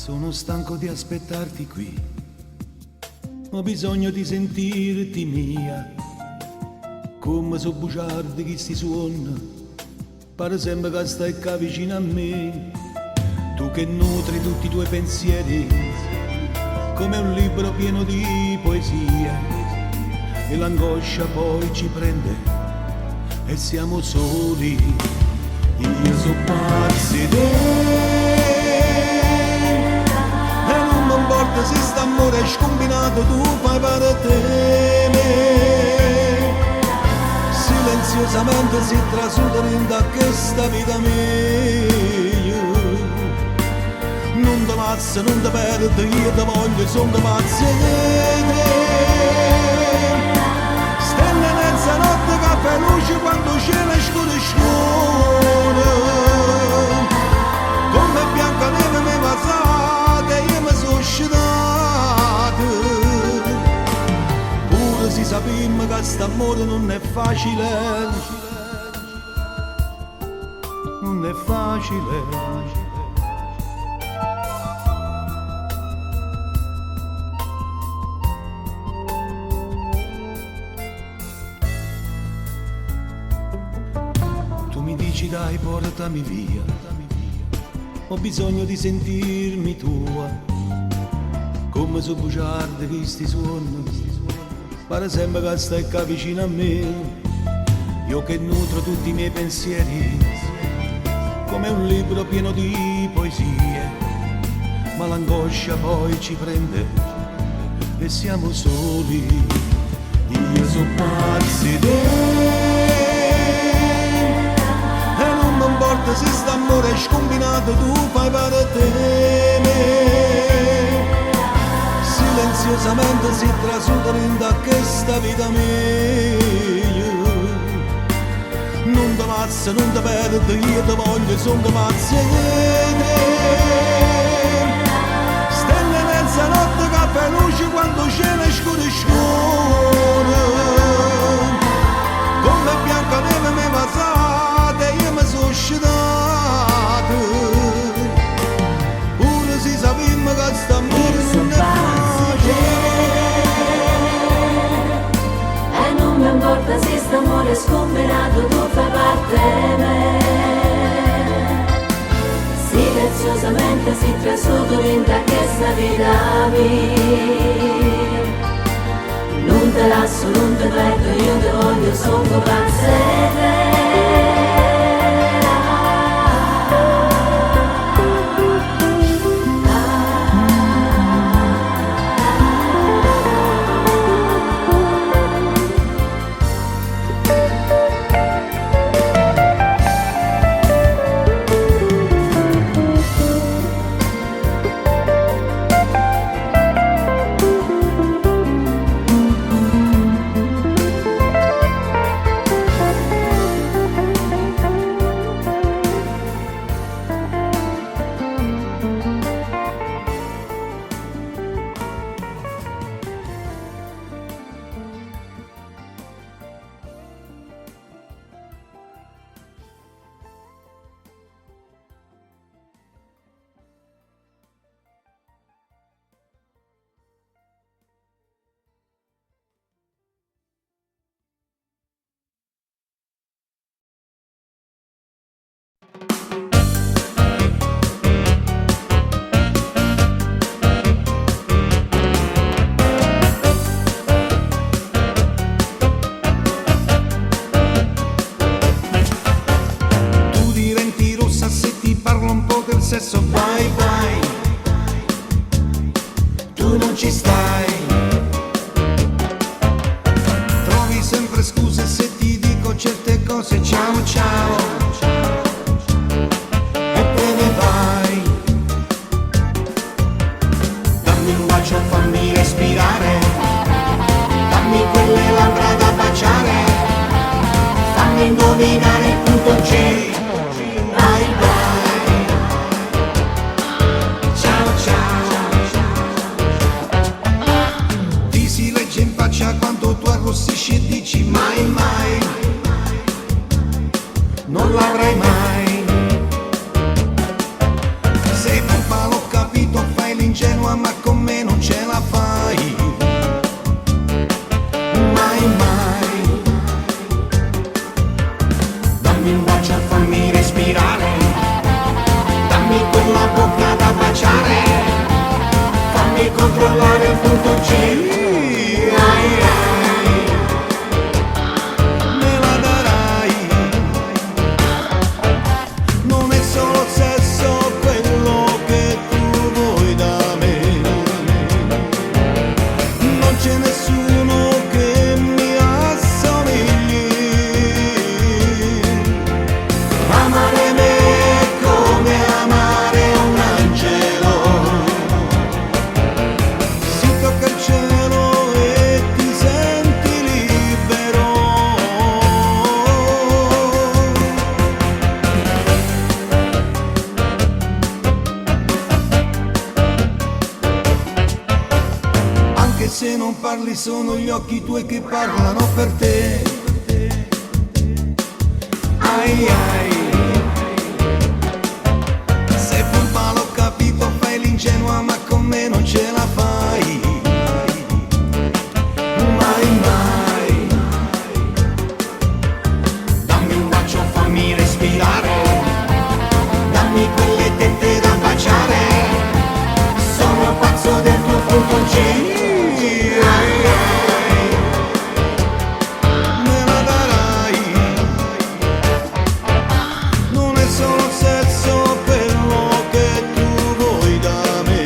Sono stanco di aspettarti qui, ho bisogno di sentirti mia, come so bugiardi che sti suona, pare sempre che stai qua vicino a me, tu che nutri tutti i tuoi pensieri, come un libro pieno di poesia, e l'angoscia poi ci prende e siamo soli, io so pazzo di te. Se st'amore è scombinato tu fai parte me, silenziosamente si trasuda in da questa vita mia, non ti pazzo, non ti perdo, io ti voglio, sono ti pazzo di te. Stelle mezzanotte, caffè luce quando cielo è scuro scuro, come bianca neve mi passate, io mi sono uscito. Si sappiamo che st'amore non è facile, non è facile. Tu mi dici dai portami via, ho bisogno di sentirmi tua, come su bugiardi che sti suoni. Pare sempre che stai qua vicino a me, io che nutro tutti i miei pensieri, come un libro pieno di poesie, ma l'angoscia poi ci prende e siamo soli, io so pazzo di te, e non mi importa se st'amore è scombinato, tu fai parte di me. Silenziosamente si trasuda in da questa vita mia, non ti pazzo, non ti perdo, io ti voglio, sono ti pazzo di te. Stelle mezzanotte, caffè luce quando cielo è scuro scuro, come bianca neve mi passate, io mi sono uscitato, pure si sappiamo che st'amore non è facile. E non mi importa se st'amore è scombinato, tu fai parte di me. Silenziosamente si trasuda in da questa vita mia, non te lascio, non te perdo, io ti voglio, sono pazza di te. Sesso vai vai, tu non ci stai, trovi sempre scuse se ti dico certe cose, ciao ciao, e te ne vai, dammi un bacio, fammi respirare, dammi quelle labbra da baciare, fammi indovinare il punto G. Quando tu arrossisci e dici mai mai, non l'avrai mai, sei bufala, ho capito, fai fammi controllare il punto G. Me la darai, non è solo sesso quello che tu vuoi da me, non c'è nessuno che mi assomigli. Amare me è come amare un angelo, si tocca il cielo e ti senti libero. Anche se non parli sono gli occhi tuoi che parlano per te. Ai ai, sei furba l'ho capito, fai l'ingenua ma con me non ce la fai. Mai mai, dammi un bacio, fammi respirare, dammi quelle tette da baciare, sono pazzo del tuo punto G. Ai ai, me la darai, non è solo sesso quello che tu vuoi da me,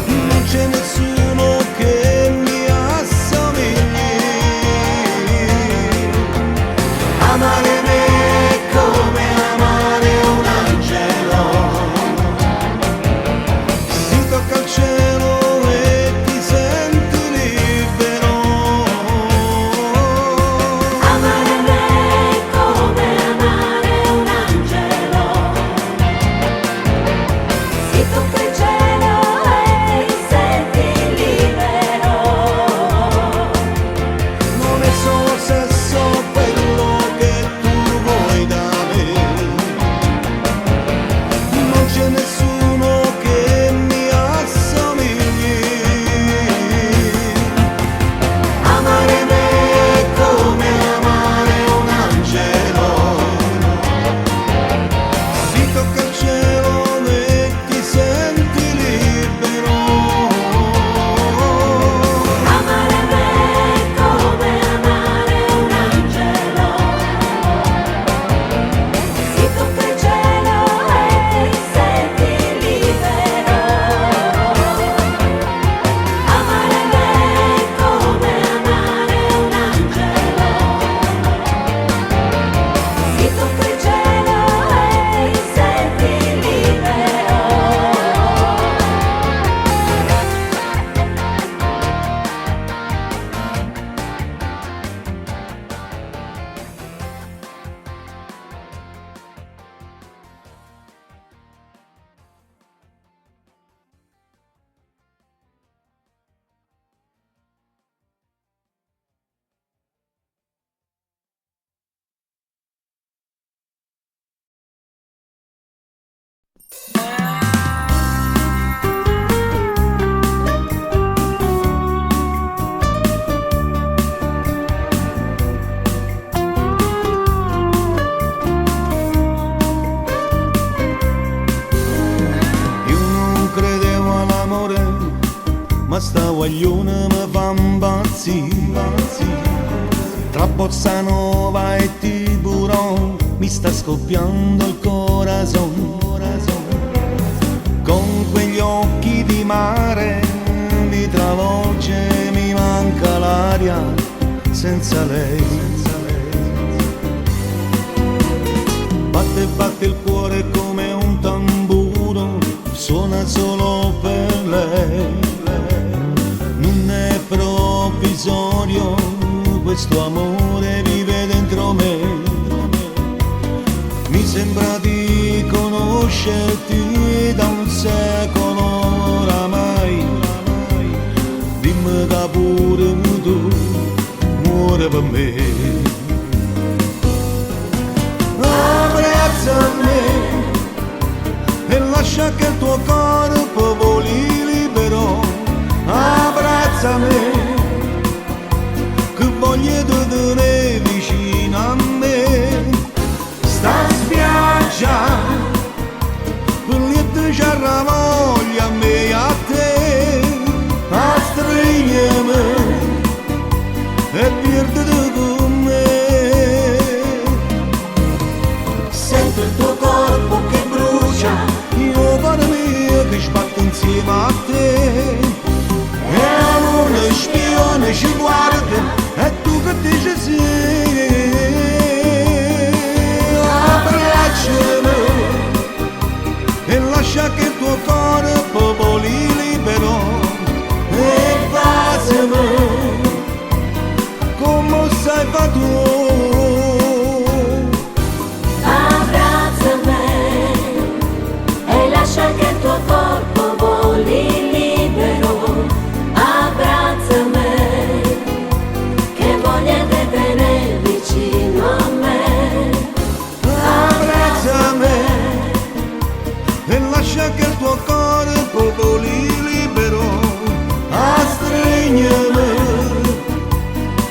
non c'è nessuno che mi assomigli. Amare me è come amare un angelo, si tocca il cielo e ti senti libero. Amare me è come amare un angelo, si tocca il cielo e ti senti libero. Non è solo sesso quello che tu vuoi da me, non c'è nessuno che mi assomigli. Amare me è come amare un angelo, si tocca il cielo e ti senti libero. Amare me è come amare un angelo, si tocca il cielo e ti senti libero. Amare me è come amare un angelo, si tocca il cielo e ti senti libero. Io non credevo all'amore, ma sta guaglione mi fa impazzire. Tra Bossa Nova e Tiburon mi sta scoppiando il corazon. Con quegli occhi di mare mi travolge, mi manca l'aria senza lei. Batte il cuore come un tamburo, suona solo per lei. Non è provvisorio, questo amore vive dentro me. Mi sembra di conoscerti da un secolo oramai. Dimmi che pure tu muore per me. Abbracciami e lascia che il tuo corpo voli libero. Abbracciami che voglio tenere vicino a me. Sta spiaggia, per lì ti ci arravo insieme a te. E un spione ci guarda e tu che dici sì. Abbracciami e lascia che il tuo corpo voli libero. E baciami come sai fa tu. Lascia che il tuo corpo voli libero, abbracciami, che voglia di tenere vicino a me. Abbracciami e lascia che il tuo corpo voli libero, stringermi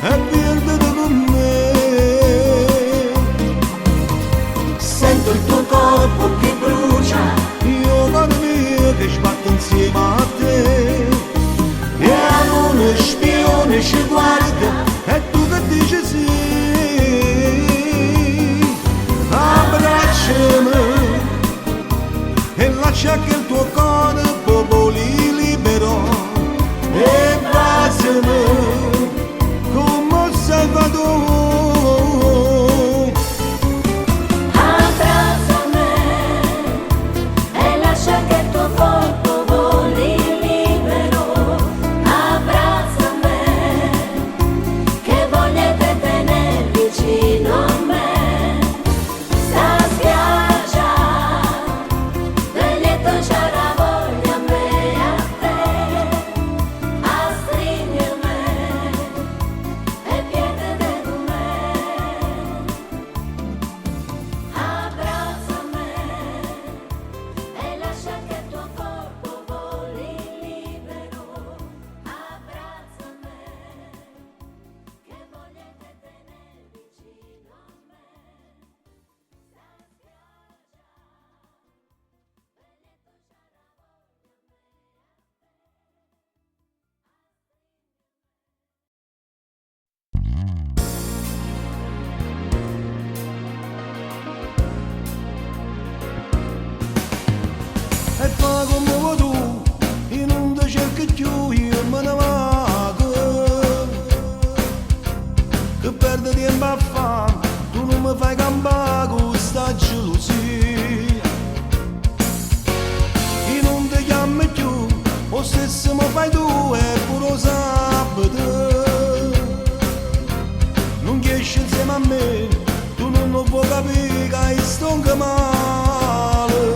e perdere con me. Sento il tuo corpo che brucia, che sbatte insieme a te. E uno spione ci guarda e tu che dici sì. Abbracciami e lascia che il tuo corpo voli libero. E baciami come sei tu. E fa come vuoi tu, io non ti cerco più, io me ne vado. Che perdo tempo a fare, tu non mi fai campare con questa gelosia. Io non ti chiamo più, lo stesso mi fai tu e pure lo sabato. Non esci insieme a me, tu non lo puoi capire che sto anche male.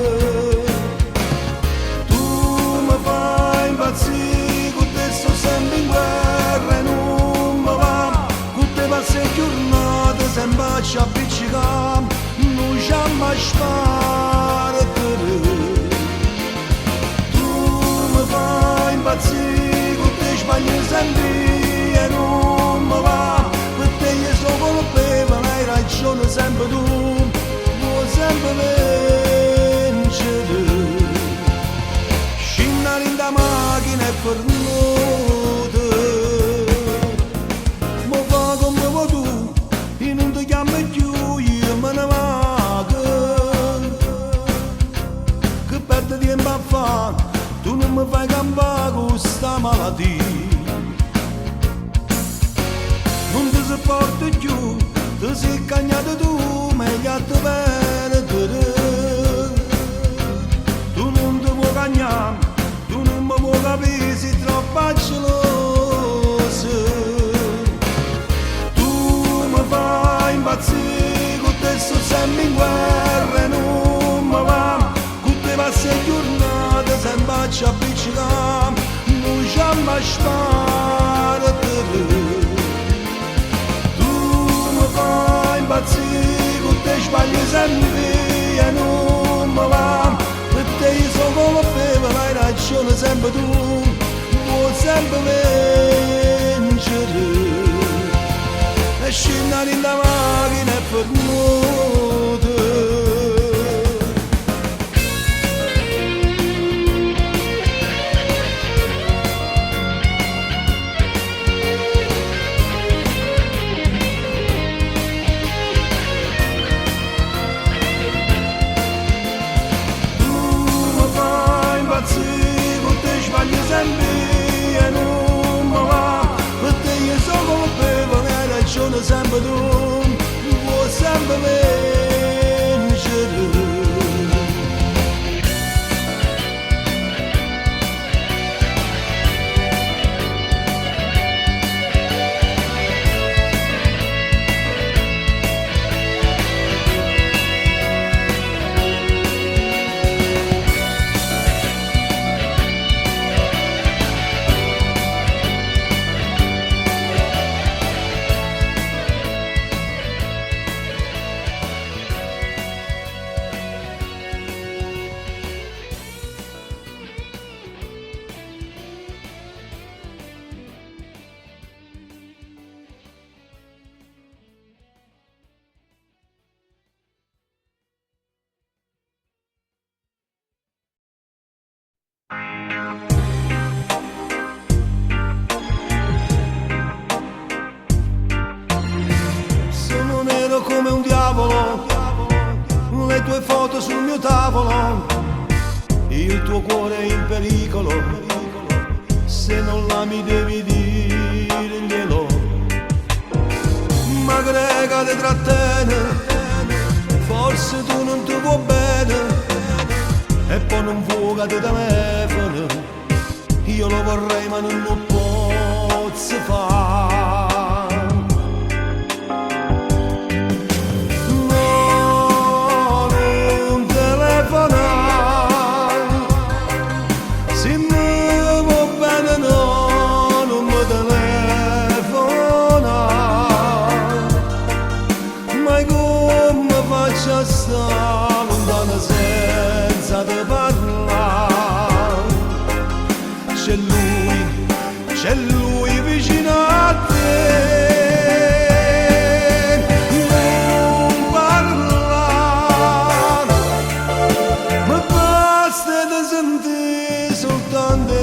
Con te sto sempre in guerra e non mi va. Con te passo giornate sempre ci appiccicam, non ci mai spartere. Tu mi fai impazzire, con te sbaglio sempre e non mi va. Per te io sono colpevole, hai ragione sempre tu, vuoi sempre vincere. In da macchina e per nuote ma fa come vuoi tu, io non ti chiamo più, io me ne vado. Che perdo tempo a fare, tu non mi fai campare con questa malattia. Non ti sopporto più, ti sei cagnato tu, meglio a te perdere. Tu non ti puoi cagnare, vuoi capire, sei troppo gelosa. Tu mi fai impazzire, con te sto sempre in guerra e non mi va. Con te passo giornate sempre ci appiccicam, non ci mai spartere. Tu mi fai impazzire, con te sbaglio sempre e non mi va. Per te io sono colpevole, hai ragione sempre tu, vuoi sempre vincere. E scendere in la macchina e per nuote. sempre tu, vuoi sempre vincere. Sono nero come un diavolo, le tue foto sul mio tavolo, il tuo cuore è in pericolo, se non l'ami devi dirglielo. Ma grega ti trattiene, forse tu non ti vuoi bene, e poi non fuga di telefono, io lo vorrei ma non lo posso fare. No, non telefonare, se mi va bene no, non mi telefonare, ma come faccio a stare lontano senza te parlare? C'è lui vicino a te, non parlare, ma basta di sentire soltanto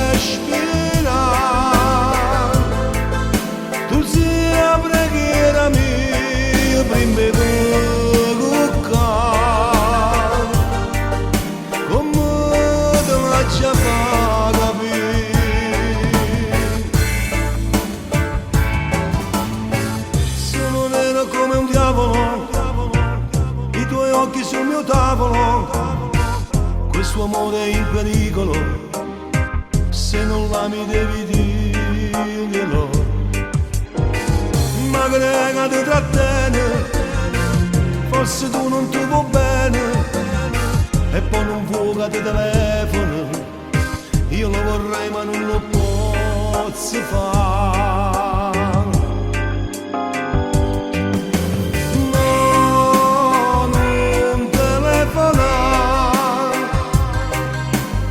respirare. Tu sei la preghiera mia, prima di cuccare, come te faccio fare capire? Sono nero come un diavolo, i tuoi occhi sul mio tavolo, questo amore è in pericolo, se non l'ami devi dirglielo. Ma grega ti trattiene, forse tu non ti vuoi bene, e poi non fuga di telefono, io lo vorrei ma non lo posso fare. No, non telefonare,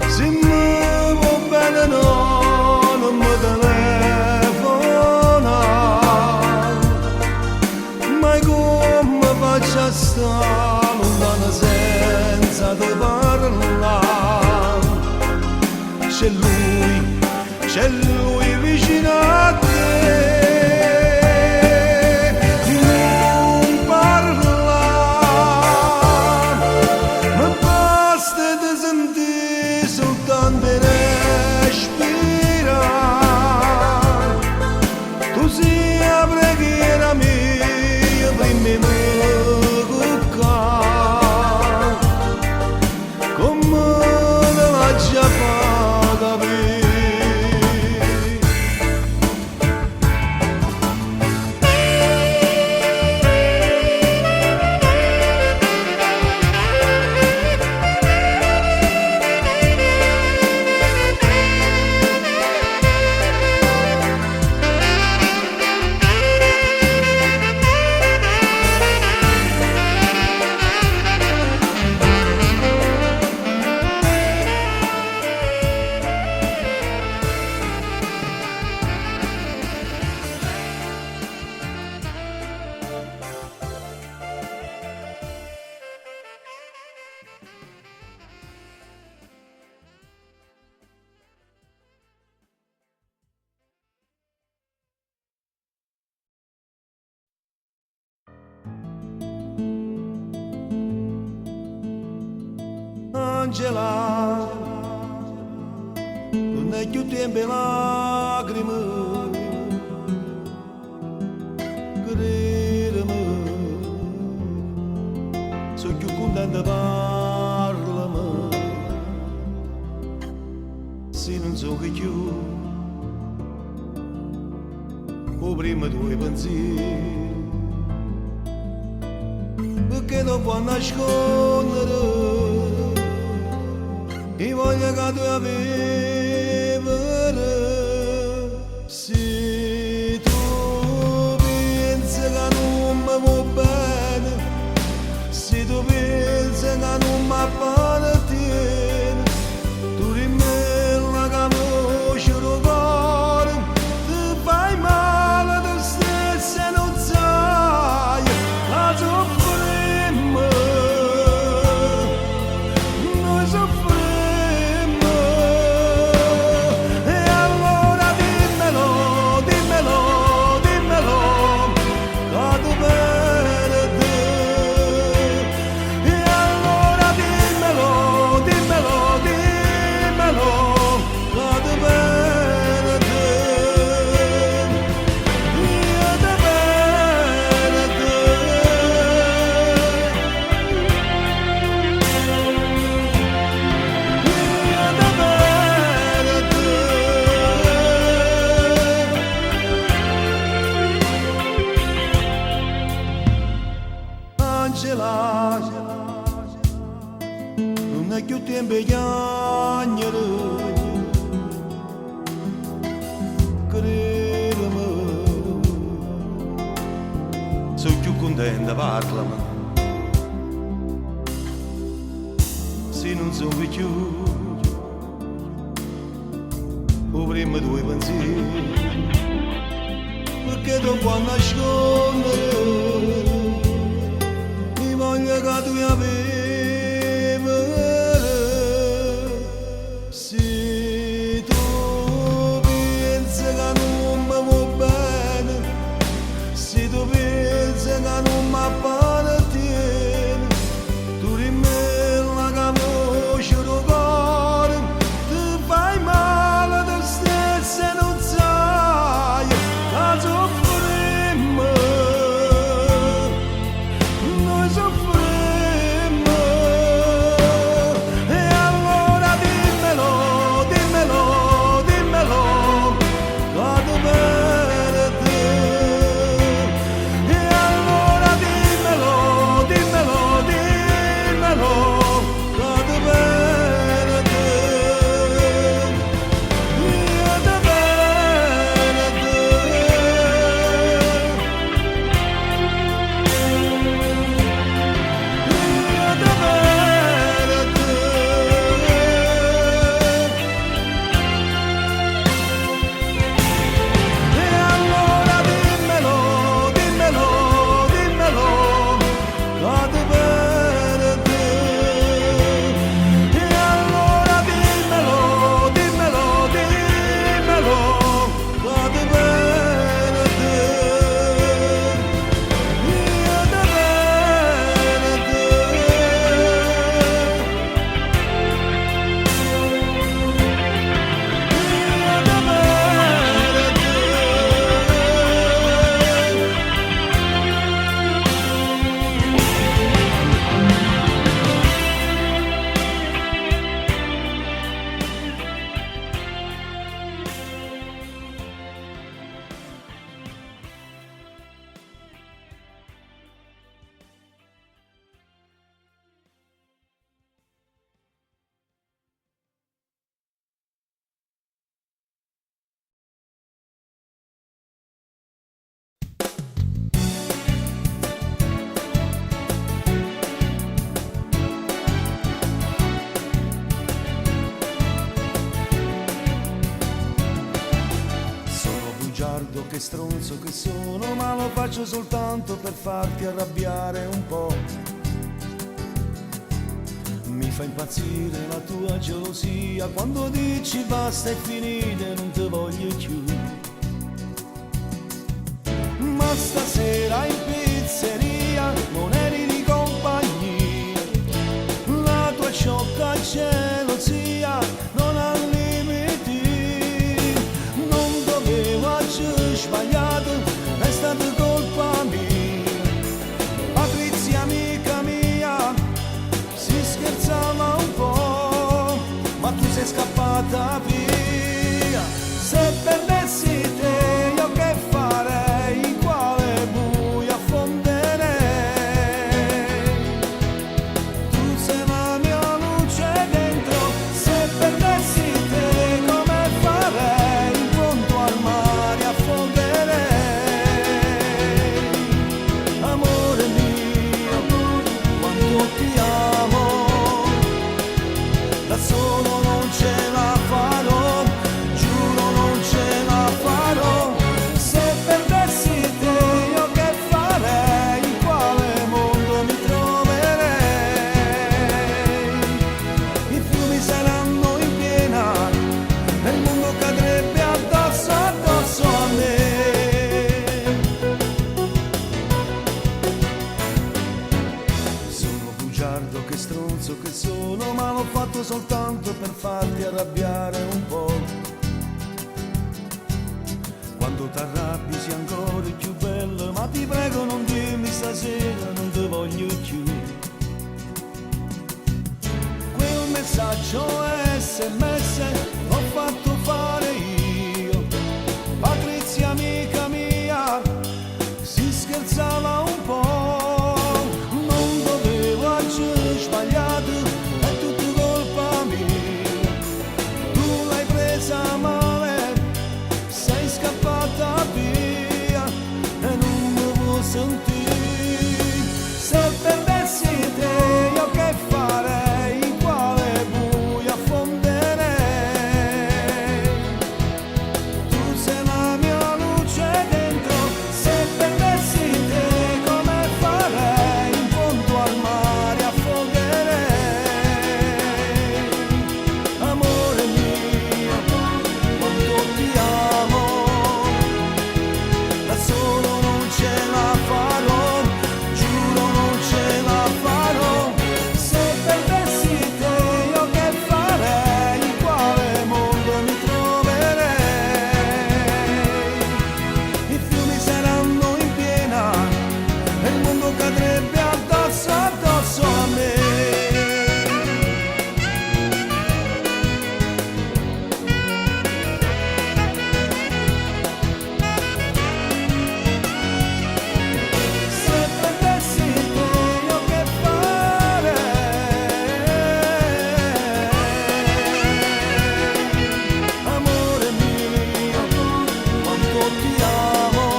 se mi va bene no, non mi telefonare, ma come faccio a stare lontano senza te parlare? C'è lui vicino a te, non parlare, ma basta di sentire soltanto respirare. Tu sei la preghiera mia, prima di cuccare, come te faccio fare capire? Angela, non è più tempo lacrime, te parlami, se non so che più, o prima tuoi pensieri, perché non può nascondere, e voglio che tu avere, se tu pensi che non mi va bene, se tu pensi che non mi appartiene, tu rimella che voce lo cuore, ti fai male te stessa e non sai la soffrimmo, noi soffrimmo, e allora dimmelo, dimmelo, dimmelo, che tu perdi. E allora dimmelo, dimmelo, dimmelo, che tu perdi. Io ti perdi. Angela, non è più tempo di piangere, credimi, sono più contenta, parlami, se non sono più, o prima tuoi pensieri, perché non può nascondere, mi voglio che tu avere, se tu pensi che non mi va bene, se tu pensi che non mi appartiene, tu rimella che voce lo cuore, ti fai male te stessa e non sai la soffrimmo, noi soffrimmo, e allora dimmelo, dimmelo, dimmelo, che tu perdi. E allora dimmelo, dimmelo, dimmelo, che tu perdi. Io ti perdi. Io ti perdi. E allora dimmelo, dimmelo, dimmelo, che tu perdi. E allora dimmelo, dimmelo, dimmelo, che tu perdi. Io ti perdi. Sono bugiardo, che stronzo che sono, ma lo faccio soltanto per farti arrabbiare un po'. Mi fa impazzire la tua gelosia quando dici basta è finita, non ti voglio più. Ma stasera in pizzeria non eri di compagnia, la tua sciocca gelosia non ha limiti. Non dovevo aver sbagliato, è stata colpa mia. Patrizia amica mia, scappata via. Se perdessi te io che farei, in quale buio affonderei? Tu sei la mia luce dentro, se perdessi te come farei, in fondo al mare affonderei. Amore mio, quanto ti amo, da solo non ce la farò, giuro non ce la farò. Se perdessi te io che farei, in quale mondo mi troverei? I fiumi saranno in piena, e il mondo cadrebbe addosso, addosso a me. Sono bugiardo, che stronzo che sono, ma l'ho fatto soltanto per farti arrabbiare un po'. Quando t'arrabbi sei ancora più bello, ma ti prego non dirmi stasera non ti voglio più. Quel messaggio SMS l'ho fatto fare io. Patrizia amica mia si scherzava un po', non dovevo agire sbagliato, è tutto colpa mia. Tu l'hai presa male, sei scappata via e non mi vuoi sentire. Se perdessi te io che farei, in quale buio affonderei? Tu sei la mia luce dentro, se perdessi te come farei, in fondo al mare affonderei. Amore mio, quanto ti amo, da solo non ce la farò, giuro non ce la farò. Se perdessi te io che farei, in quale mondo mi troverei? I fiumi saranno in piena, e il mondo cadrebbe addosso, addosso a me. Se perdessi te io che farei? Amore mio, quanto ti amo,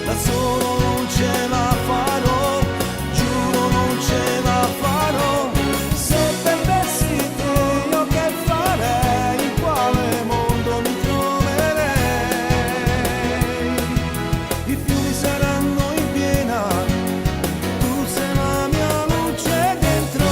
da solo non ce la farò, giuro non ce la farò. Se perdessi te io che farei, in quale mondo mi troverei? I fiumi saranno in piena, tu sei la mia luce dentro.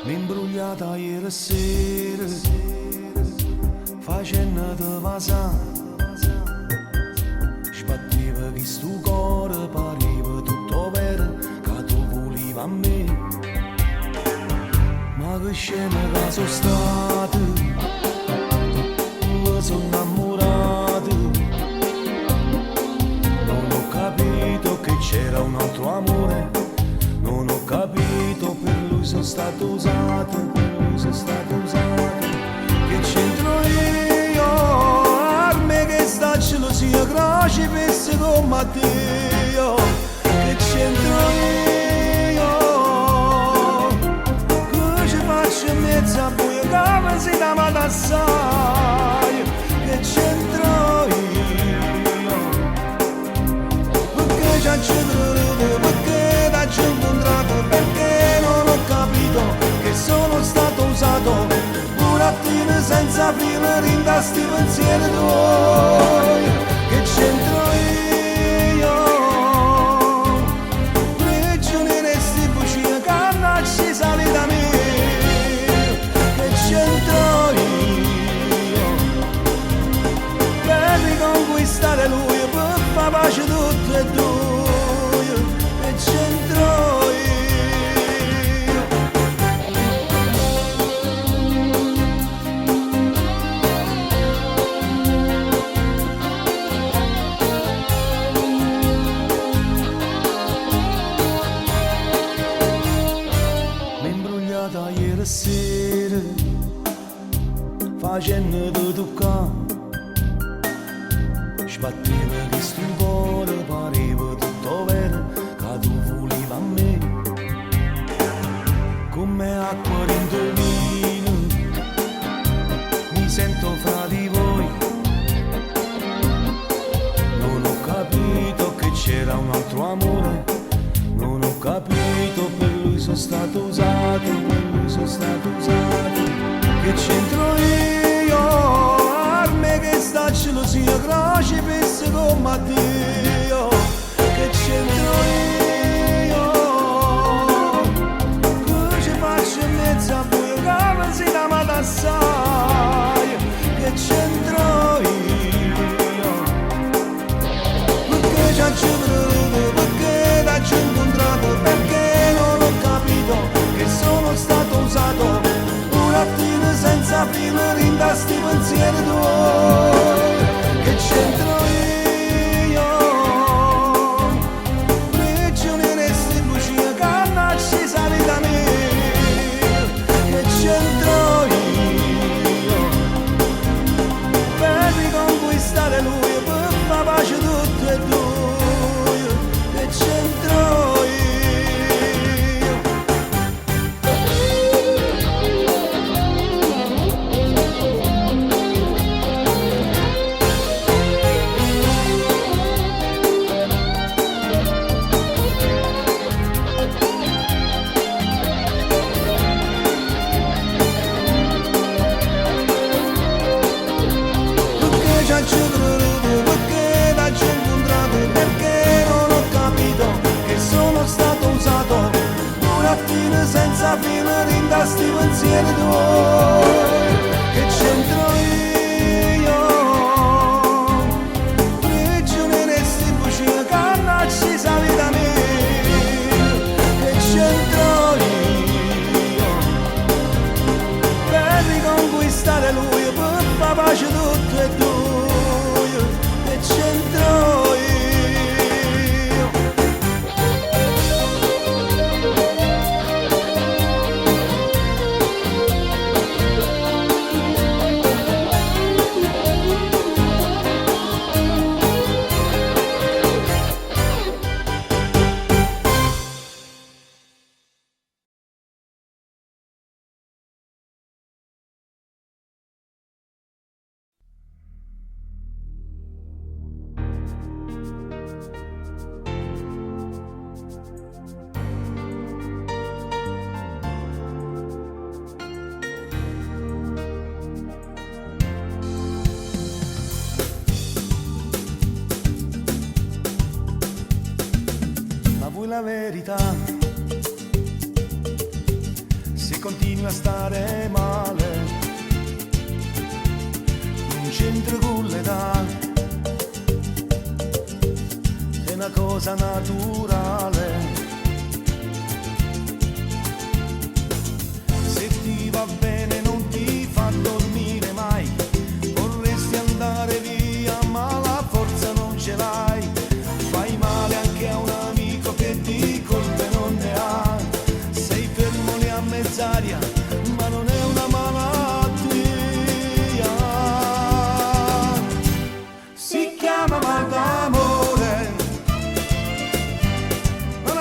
L'imbrugliata ieri sera, facendo te vasare, sbatteva che sto cuore pareva tutto vero, che tu volevi a me. Ma che scena che sono stato, mi sono innamorato, non ho capito che c'era un altro amore, non ho capito, per lui sono stato usato, per lui sono stato usato. Che c'entro io, arme che sta gelosia, croce pesse con Matteo. Che c'entro io, che ci faccio in mezzo a buio, come si chiama assai. Che c'entro io, perché c'è senza fine rinda sti pensieri tuoi, che c'entro io, prigioniere sti bugie che nasci sali da me, che c'entro io, per riconquistare lui, per far pace tutte e due, che c'entro io. Ieri sera facendo di toccare sbatteva questo cuore, pareva tutto vero che tu volevi a me, come acqua dentro il vino mi sento fra di voi, non ho capito che c'era un altro amore, non ho capito, per lui sono stato usato, per lui sono stato usato, che c'entro io, arme che sta gelosia, croce pesse come a Dio, che c'entro io, che ci faccio in mezzo a buio, che non si amata assai, che c'entro io, perché ci accendo, perché t'ho incontrato, perché non ho capito che sono stato usato, un attimo senza fine rinda sti pensieri tuoi, che c'entro io, prigioniere sti bugie che nasci sali da me, che c'entro io, per riconquistare lui, per far pace tutte e due, che c'entro io. Perché ci ho creduto, perché t'ho incontrato, perché non ho capito che sono stato usato, un attimo senza fine rinda sti pensieri tuoi, che c'entro io, prigioniere sti bugie che nasci sali da me, che c'entro io, per riconquistare lui, per far pace tutte e due, che c'entro io. Vuoi la verità? Se continui a stare male, non c'entra con l'età, è una cosa naturale. Se ti va bene non ti fa dormire mai, vorresti andare via ma la forza non ce l'hai, fai male anche a un amico che di colpe non ne ha, sei fermo lì a mezz'aria ma non è una malattia, si chiama mal d'amore, non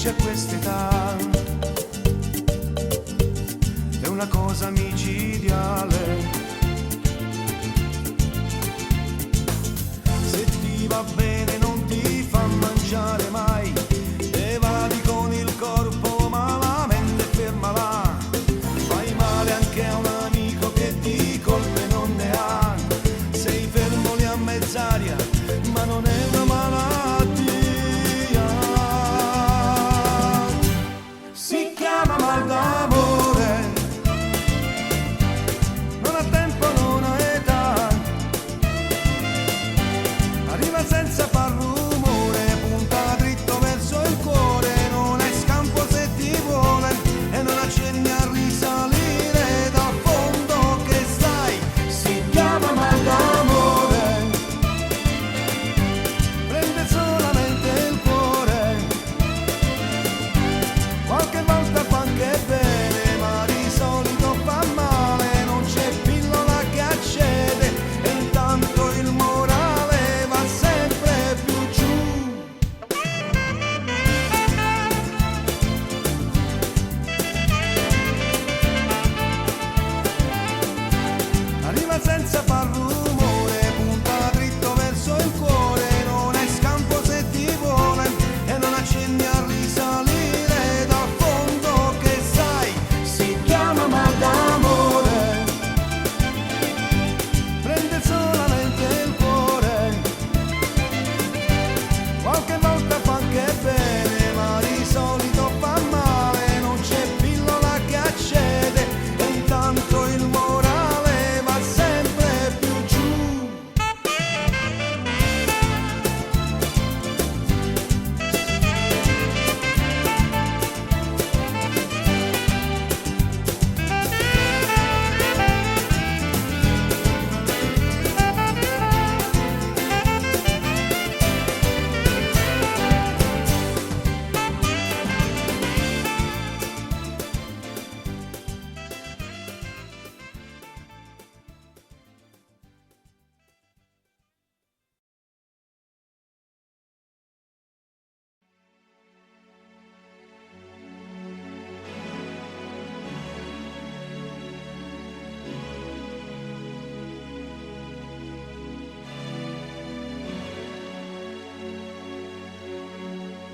a quest'età è una cosa micidiale. Se ti va bene non ti fa mangiare mai, evadi con il corpo ma la mente ferma là. Fai male anche a un amico che di colpe non ne ha. Sei fermo lì a mezz'aria ma non è una malattia. Si chiama mal d'amore, non ha tempo, non ha età, arriva senza far rumore, punta dritto verso il cuore, non è scampo se ti vuole e non accenni a risalire dal fondo che stai. Si chiama mal d'amore, prende solamente il cuore, qualche volta fa anche bene ma di solito fa male, non c'è pillola che accede e intanto il morale va sempre più giù. Arriva senza far rumore, punta dritto verso il cuore, non è scampo se ti vuole e non accenni a risalire dal fondo che sai. Si chiama mal d'amore, prende solamente il cuore, qualche volta fa anche bene ma di solito fa male, non c'è pillola che accede e intanto il morale va sempre più giù.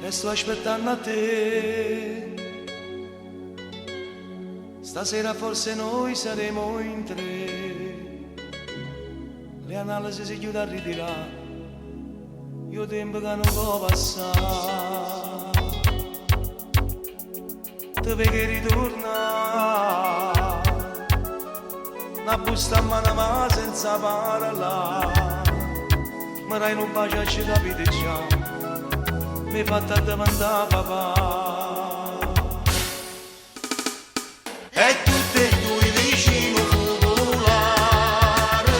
E sto aspettando a te, stasera forse noi saremo in tre, le analisi si chiudono a ritirare, io tempo che non può passare, te vedi ritornare, una busta a mano ma senza parlare, ma dai non bacio a ci capite già, mi hai fatto domandare papà. E tutte e due vicino popolare,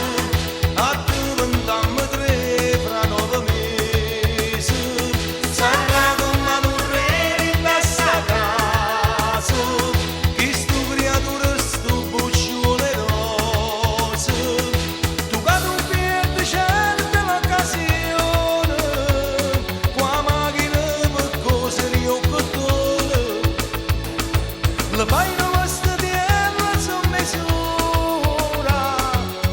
a diventammo tre fra 9 mesi, sarà come un re in questa casa, che sto creatura sto buccione rose, tu cado un piede certa l'occasione, qua macchina per cose io cottone, la fai una vostra terra su misura,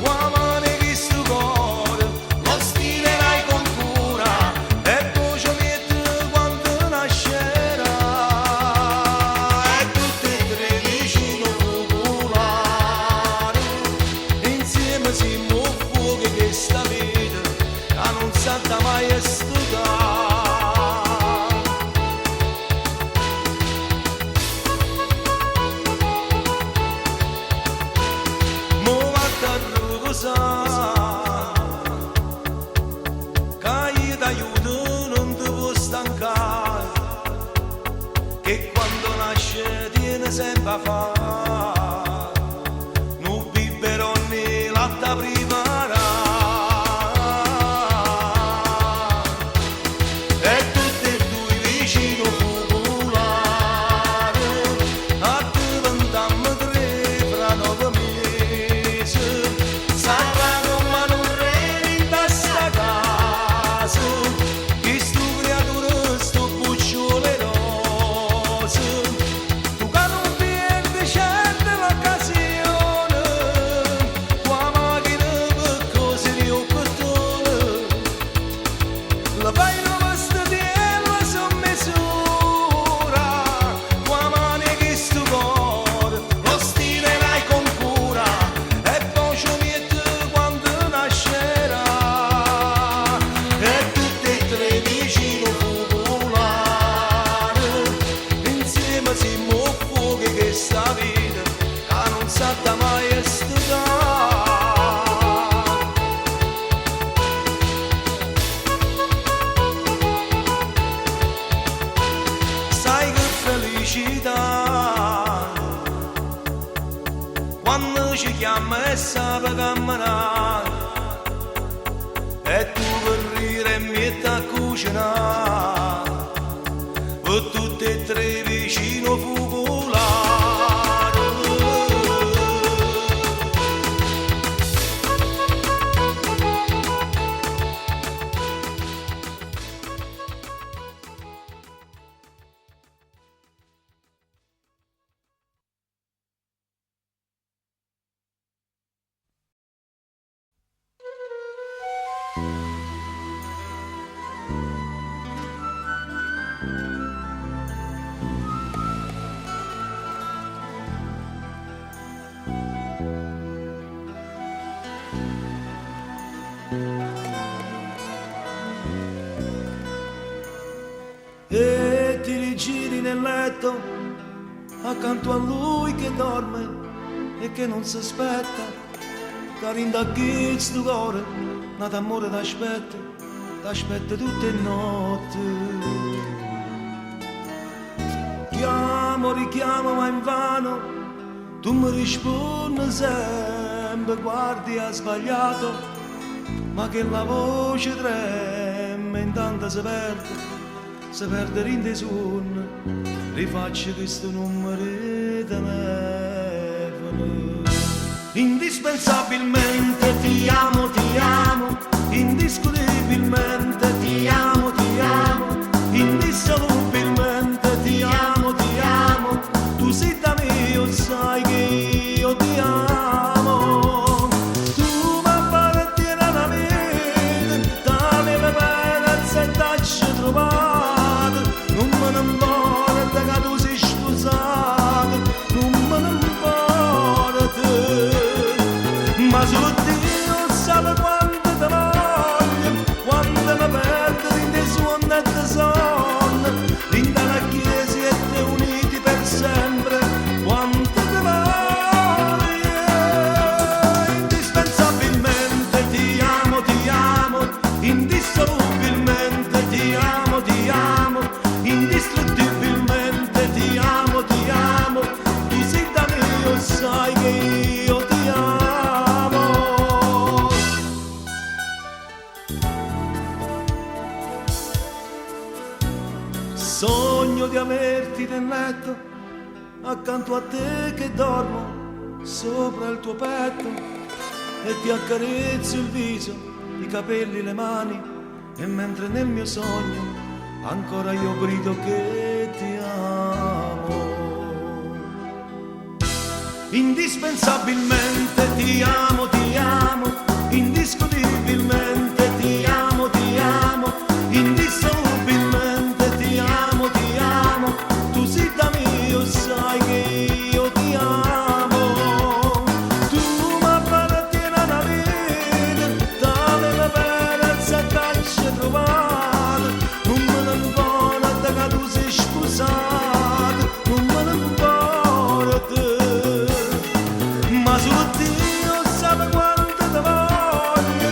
qua mani che sto cuore, lo stilerai con cura, e poi ci metti quando nascerà, e tutte e tre vicino popolare, insieme siamo fuochi che sta vita, che non sa mai studiare. Mo vatta a riposare, che io t'aiuto non ti può stancare, che quando nasce tiene sempre a fare, non biberoni latta preparare, e tutte e due vicino popolare, a diventammo tre fra 9 mesi, sarà come un re in questa casa, che sto creatura sto buccione rose. mamma e sape camminare e tu per ridere e mi a cucinare per tutti e tre vicino focolare. E ti rigiri nel letto accanto a lui che dorme e che non si aspetta, che rindaghi sto cuore, nato amore t'aspetta tutte le notti. Chiamo, richiamo ma invano, tu mi rispondi sempre, guardi ha sbagliato, ma che la voce trema intanto si perde in dei sonno, rifaccio questo numero di telefono. Indispensabilmente ti amo, indiscutibilmente ti amo, indissolubilmente ti amo, tu sei da me, io sai che io ti amo. Tu mi appartieni alla vita, tale me perezza e tacci trovato, non me ne importa che tu sei sposato, non me ne importa, ma su Dio sa quanto ti voglio, quanto mi perdo in dei suoni e dei sonni, in dalla chiesa e te uniti per sempre, quanto ti voglio. Indispensabilmente ti amo, indissolubilmente ti amo, indistruttibilmente ti amo, tu sei da me, io sai che io ti amo. Sogno di averti nel letto accanto a te che dormo sopra il tuo petto e ti accarezzo il viso, i capelli, le mani, e mentre nel mio sogno ancora io grido che ti amo. Indispensabilmente ti amo, indiscutibilmente ti amo, indissolubilmente ti amo, tu sei da me, io sai che io ti amo. Tu mi appartieni alla vita, tale me perezza e tacci trovato, non me ne importa che tu sei sposato, non me ne importa, ma solo Dio sa quanto ti voglio,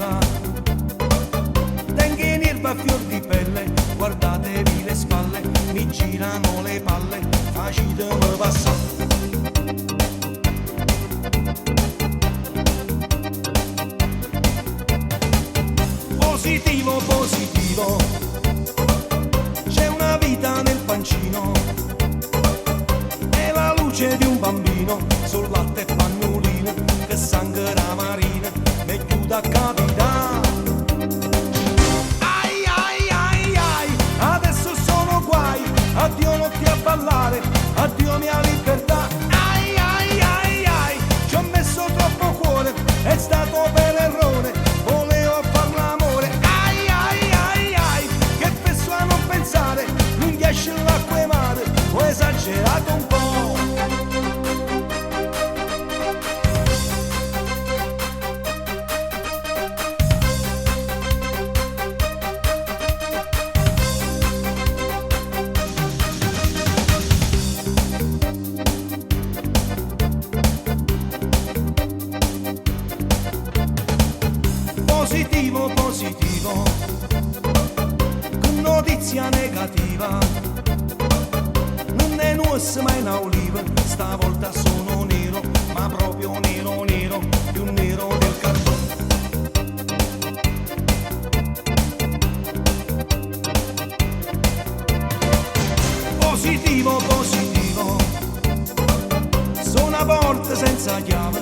negativa. Tengo in erba a fior di pelle, guardatevi le spalle, mi girano le palle, facitemi passare. Positivo, positivo, c'è una vita nel pancino, è la luce di un bambino, sul latte e pannolino, che sangue la marina, mi chiude a capitare. Ai ai ai ai, adesso sono guai, addio notti a ballare, addio mia libertà. Ai ai ai ai, ci ho messo troppo cuore, è stato per errore, volevo far l'amore. Ai ai ai ai, che penso a non pensare, non esce l'acqua e mare, ho esagerato un po'. Positivo, positivo, che notizia negativa, non è nuoce ma è in oliva, stavolta sono nero, ma proprio nero nero, più nero del carbone. Positivo, positivo, sono a porta senza chiave,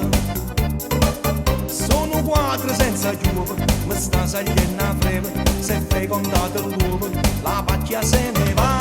sono quadri senza chiuve, mi sta saliendo a breve, se fecondato l'uovo, la pacchia se ne va.